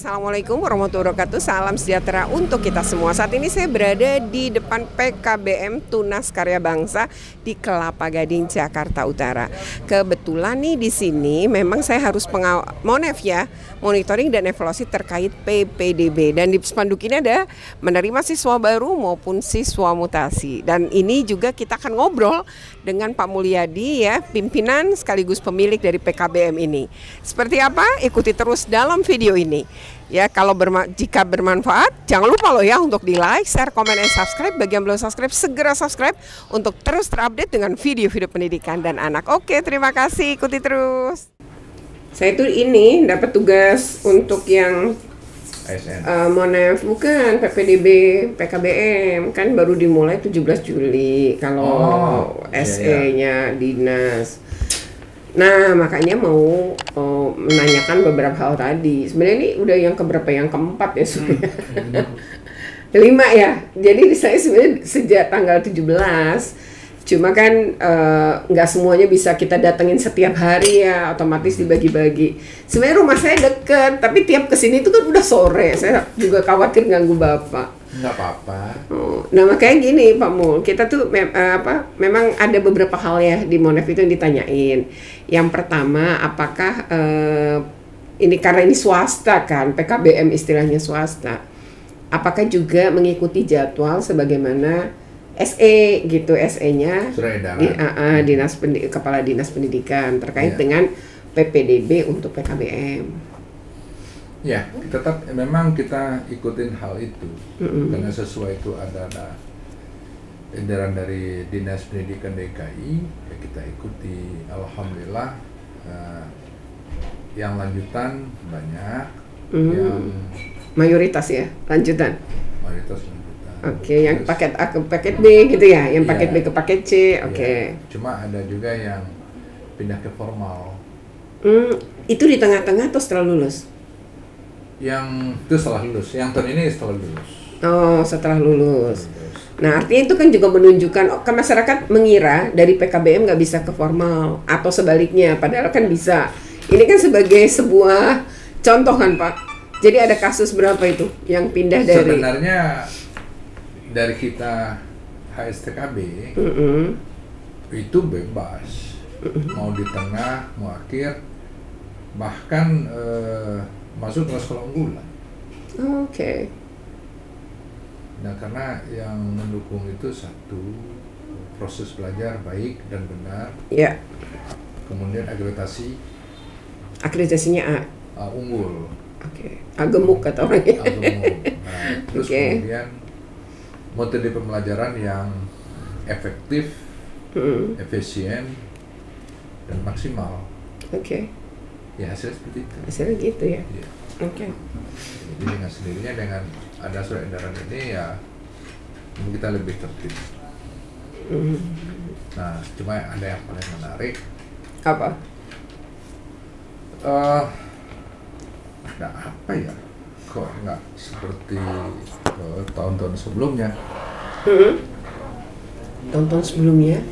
Assalamualaikum warahmatullahi wabarakatuh. Salam sejahtera untuk kita semua. Saat ini saya berada di depan PKBM Tunas Karya Bangsa di Kelapa Gading, Jakarta Utara. Kebetulan nih di sini memang saya harus monitoring dan evaluasi terkait PPDB. Dan di spanduk ini ada menerima siswa baru maupun siswa mutasi. Dan ini juga kita akan ngobrol dengan Pak Mulyadi ya, pimpinan sekaligus pemilik dari PKBM ini. Seperti apa? Ikuti terus dalam video ini. Ya, jika bermanfaat, jangan lupa loh ya untuk di like, share, komen, dan subscribe. Bagi yang belum subscribe, segera subscribe untuk terus terupdate dengan video-video pendidikan dan anak. Oke, terima kasih, ikuti terus. Saya tuh ini dapat tugas untuk yang Monef, bukan PPDB, PKBM kan baru dimulai 17 Juli kalau SE-nya dinas. Nah, makanya mau menanyakan beberapa hal tadi. Sebenarnya ini udah yang keberapa? Yang keempat ya sebenarnya. 5 ya. Jadi saya sebenarnya sejak tanggal 17. Cuma kan nggak semuanya bisa kita datengin setiap hari ya, otomatis dibagi-bagi. Sebenarnya rumah saya deket, tapi tiap kesini itu kan udah sore. Saya juga khawatir ganggu Bapak. Nggak apa-apa. Nah makanya gini Pak Mul, kita tuh memang ada beberapa hal ya di Monef itu yang ditanyain. Yang pertama, apakah ini karena ini swasta kan, PKBM istilahnya swasta, apakah juga mengikuti jadwal sebagaimana SE gitu, SE-nya Kepala Dinas Pendidikan terkait dengan PPDB untuk PKBM. Ya, memang kita ikutin hal itu karena sesuai itu ada edaran dari Dinas Pendidikan DKI, ya kita ikuti. Alhamdulillah yang lanjutan banyak, yang mayoritas ya lanjutan. Mayoritas lanjutan. Oke, yang paket A ke paket B gitu ya, yang paket B ke paket C. Oke. Cuma ada juga yang pindah ke formal. Itu di tengah-tengah atau setelah lulus? Yang itu setelah lulus, yang tahun ini setelah lulus. Oh, setelah lulus. Nah, artinya itu kan juga menunjukkan ke masyarakat mengira dari PKBM nggak bisa ke formal atau sebaliknya, padahal kan bisa. Ini kan sebagai sebuah contoh kan Pak. Jadi ada kasus berapa itu yang pindah dari? Sebenarnya dari kita HSTKB itu bebas, mau di tengah, mau akhir, bahkan masuk ke sekolah unggulan. Oke. Nah, karena yang mendukung itu satu, proses belajar baik dan benar. Ya. Kemudian akreditasi. Akreditasinya A. Unggul. Oke. A gemuk kata orangnya. A gemuk. Nah, terus kemudian metode pembelajaran yang efektif, efisien, dan maksimal. Oke. Ya, hasilnya seperti itu. Hasilnya gitu ya. Ya. Oke. Jadi dengan sendirinya dengan ada surat edaran ini ya kita lebih tertib. Nah, cuma ada yang paling menarik. Apa? Ada apa ya? Kok nggak seperti tahun-tahun sebelumnya? Tahun-tahun sebelumnya?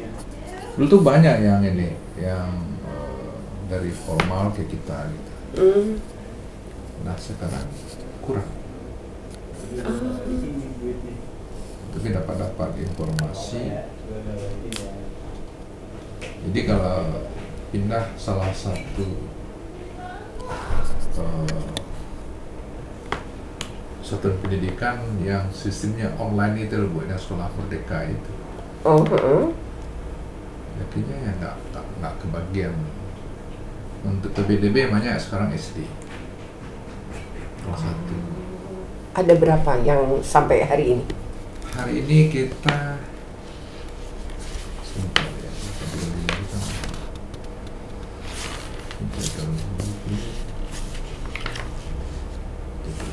Dulu tuh banyak yang ini, yang dari formal kayak kita gitu. Nah sekarang kurang. Tapi dapat informasi. Jadi kalau pindah salah satu satuan pendidikan yang sistemnya online itu loh, yang sekolah Merdeka itu. Akhirnya ya nggak kebagian. Untuk PPDB banyak sekarang SD. Satu. Ada berapa yang sampai hari ini? Hari ini kita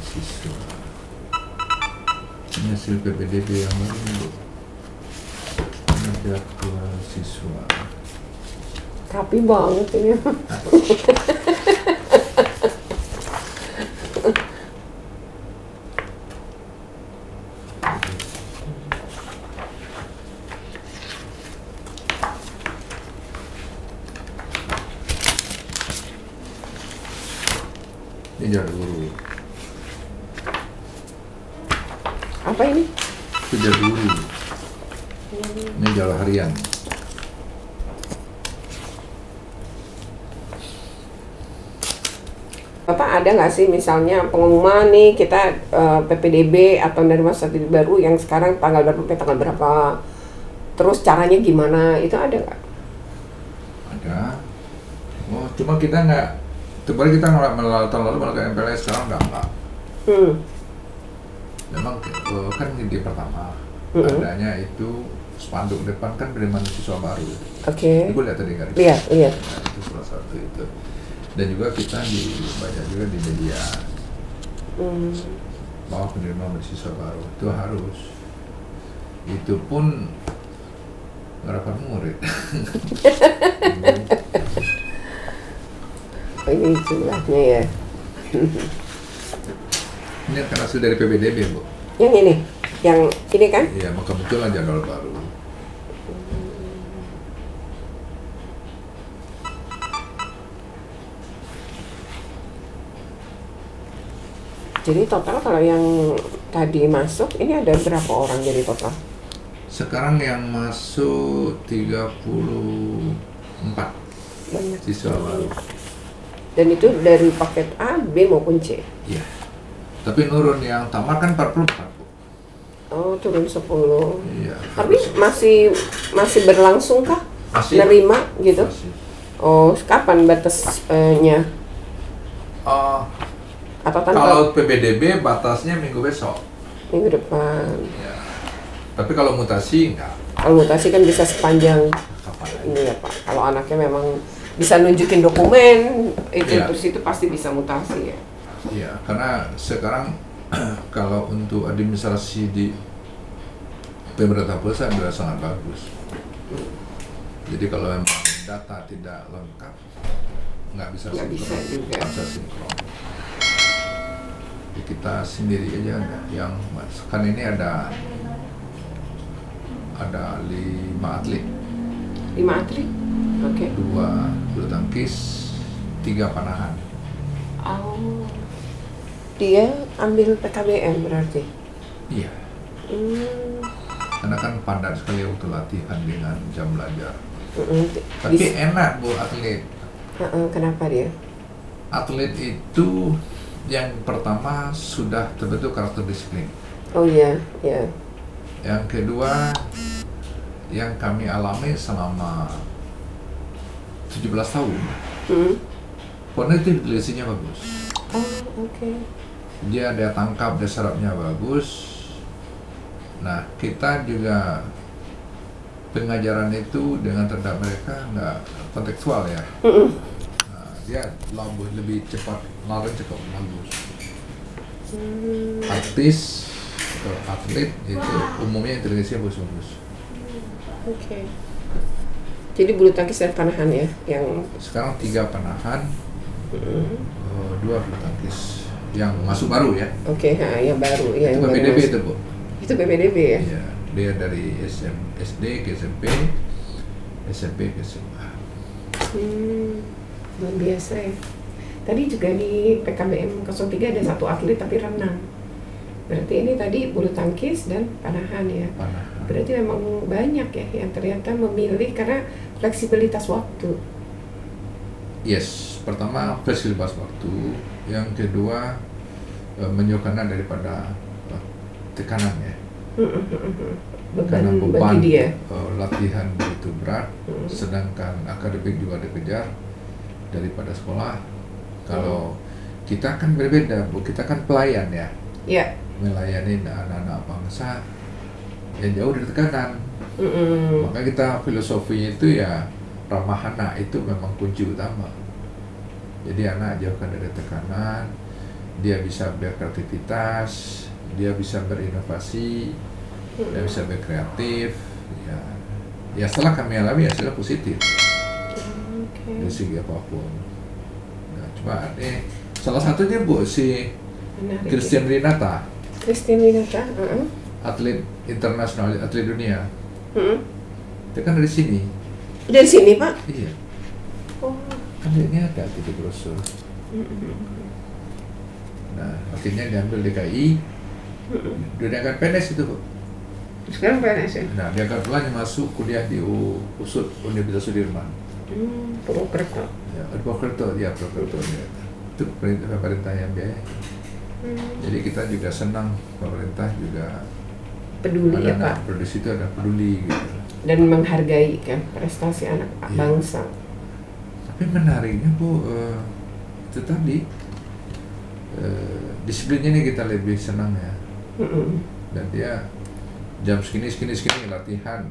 siswa. Ini hasil PPDB yang baru. Ada siswa. Rapi banget ini. Ini jalur guru. Apa ini? Kerja guru. Ini jadwal harian. Bapak ada nggak sih misalnya pengumuman nih kita PPDB atau dari masa baru yang sekarang tanggal berapa sampai tanggal berapa, terus caranya gimana, itu ada nggak? Ada. Oh, cuma kita nggak, kemarin kita tahun lalu malah ke MPLS, sekarang nggak. Memang kan di pertama adanya itu spanduk depan kan penerimaan siswa baru. Oke. Ibu lihat tadi garis. Lihat. Nah, itu salah satu itu. Dan juga kita banyak juga di media bahwa penerimaan siswa baru itu harus. Itu pun harapan murid. Oh, ini jumlahnya ya. Ini kan hasil dari PPDB, Bu. Yang ini kan? Iya, maka muncullah jadwal baru. Jadi total kalau yang tadi masuk ini ada berapa orang jadi total? Sekarang yang masuk 34 Banyak. siswa baru. Dan itu dari paket A, B maupun C? Iya. Tapi nurun, yang tamat kan 44, Bu. Oh, turun 10. Iya. Tapi masih berlangsung kah? Masih. Nerima gitu? Masih. Oh, kapan batasnya? Atau tanpa Kalau PPDB batasnya minggu besok. minggu depan? Ya. Tapi kalau mutasi enggak. Kalau mutasi kan bisa sepanjang Kapan aja. ini ya Pak. Kalau anaknya memang bisa nunjukin dokumen itu Iya. terus itu pasti bisa mutasi ya. Iya, karena sekarang kalau untuk administrasi di pemerintah pusat sudah sangat bagus. Jadi kalau memang data tidak lengkap, nggak bisa juga. sinkron. Jadi kita sendiri aja yang kan ini ada 5 atlet. 5 atlet? Oke. 2 bulu tangkis, 3 panahan. Oh. Dia ambil PKBM berarti? Iya. Karena kan padat sekali waktu latihan dengan jam belajar. Tapi enak Bu atlet. Kenapa dia? Atlet itu yang pertama sudah terbentuk karakter disiplin. Oh iya, ya. Yang kedua yang kami alami selama 17 tahun. Kognitif intelligensinya bagus. Oh, oke. Dia daya tangkap, daya serapnya bagus. Nah, kita juga pengajaran itu dengan terhadap mereka nggak kontekstual ya. Nah, dia lebih cepat, lari cepat, bagus. Artis atau atlet itu umumnya inteligensinya bagus. Oke. Jadi bulu tangkis dan panahan ya, yang sekarang 3 panahan, 2 bulu tangkis yang masuk baru ya. Oke, yang baru ya. Itu PPDB itu Bu. Itu PPDB ya? Iya, dia dari SD ke SMP, SMP ke SMA. Luar biasa ya. Tadi juga di PKBM 03 ada 1 atlet tapi renang. Berarti ini tadi bulu tangkis dan panahan ya. Panahan. Berarti memang banyak ya yang ternyata memilih karena fleksibilitas waktu. Yes, pertama fleksibilitas waktu, yang kedua menjauhkan daripada tekanan ya. Karena beban dia. Latihan begitu berat, sedangkan akademik juga dikejar daripada sekolah. Kalau kita kan berbeda Bu, kita kan pelayan ya. Iya. Melayani anak-anak bangsa yang jauh dari tekanan. Maka kita filosofinya itu ya ramah anak itu memang kunci utama. Jadi anak jauhkan dari tekanan, dia bisa berkreativitas, dia bisa berinovasi, dia bisa berkreatif. Ya setelah kami alami hasilnya positif dari segi apapun. Nah, cuma ini salah satunya Bu si Christian Rinata. Christian Rinata, atlet internasional, atlet dunia. Dia kan dari sini. Dari sini Pak? Iya. Oh. Kan ini ada di brosur. Nah, akhirnya diambil DKI, Dia akan PNS itu, Bu. Sekarang PNS ya? Nah, dia akan pulang masuk kuliah di USUD, Universitas Sudirman. Purwokerto. Ya, Purwokerto, dia Purwokerto. Itu pemerintah yang biaya. Jadi kita juga senang, pemerintah juga peduli ya Pak. Di situ ada peduli gitu. Dan menghargai kan prestasi anak bangsa. Tapi menariknya Bu, itu tadi disiplinnya ini kita lebih senang ya. Dan dia jam segini latihan.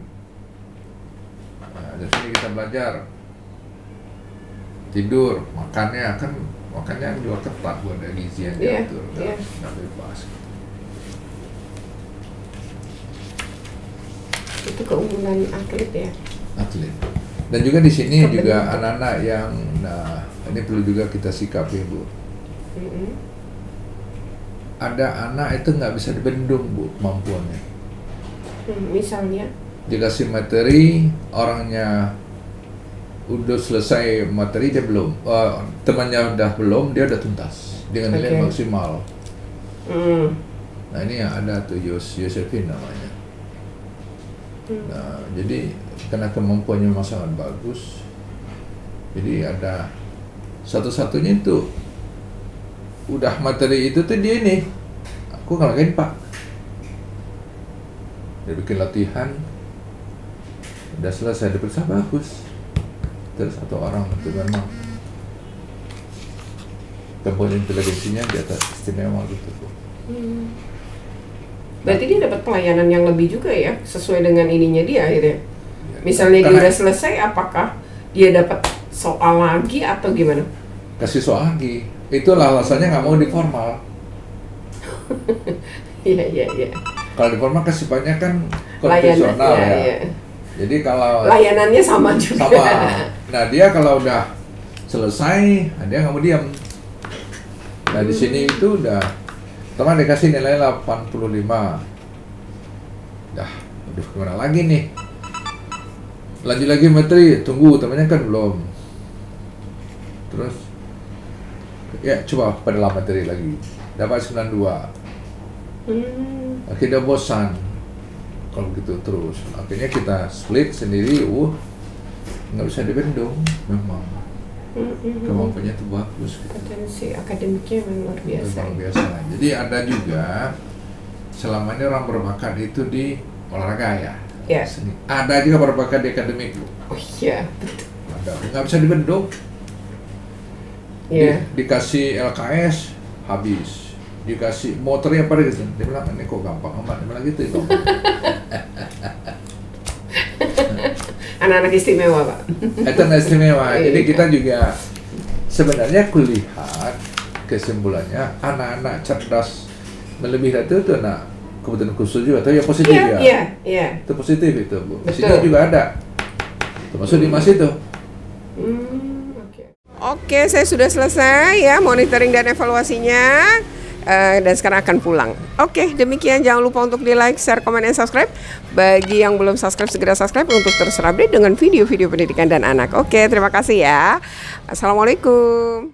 Nah, dari sini kita belajar. Tidur, makannya juga ketat, buat ada gizi yang diatur, nggak bebas. Itu keunggulan atlet ya. Atlet. Dan juga di sini juga anak-anak yang, nah ini perlu juga kita sikapi Bu. Ada anak itu nggak bisa dibendung Bu kemampuannya. Misalnya? Dikasih materi, orangnya udah selesai materi dia belum, temannya udah belum, dia udah tuntas dengan nilai maksimal. Nah ini yang ada tuh Yosefin namanya. Nah jadi karena kemampuannya memang sangat bagus, jadi ada satu-satunya itu udah materi itu tuh dia ini, aku ngalahin Pak. Dia bikin latihan, udah selesai diperiksa bagus. Terus satu orang itu memang kemampuan inteligensinya di atas istimewa gitu. Berarti dia dapat pelayanan yang lebih juga ya, sesuai dengan ininya dia akhirnya. Ya, misalnya dia udah selesai, apakah dia dapat soal lagi atau gimana? Kasih soal lagi. Itulah alasannya nggak mau di formal. Iya. Kalau di formal kesifatnya kan konvensional ya. Jadi kalau layanannya sama juga. Sama. Nah dia kalau udah selesai, dia nggak mau diam. Nah di sini itu udah teman dikasih nilai 85. Dah, aduh gimana lagi nih? Lanjut lagi materi, tunggu temannya kan belum. Terus ya coba pada materi lagi, dapat 92. Akhirnya bosan kalau begitu terus. Akhirnya kita split sendiri, nggak bisa dibendung memang. Kemampuannya itu bagus. Potensi akademiknya memang luar biasa. Luar biasa. Jadi ada juga selama ini orang berbakat itu di olahraga ya. Ya. Ada juga berbakat di akademik. Oh iya, betul. Ada, nggak bisa dibendung. Yeah. Dikasih LKS habis, dikasih motornya apa gitu, dia bilang ini kok gampang amat, dia bilang gitu. Anak-anak istimewa Pak. Itu anak istimewa. Jadi kita juga sebenarnya kulihat kesimpulannya anak-anak cerdas melebihi itu anak kebutuhan khusus juga, atau yang positif ya. Iya. Itu positif itu Bu. Di sini juga ada, termasuk di Mas itu. Oke, saya sudah selesai ya monitoring dan evaluasinya. Dan sekarang akan pulang. Oke, demikian. Jangan lupa untuk di like, share, komen, dan subscribe. Bagi yang belum subscribe, segera subscribe untuk terus update dengan video-video pendidikan dan anak. Oke, terima kasih ya. Assalamualaikum.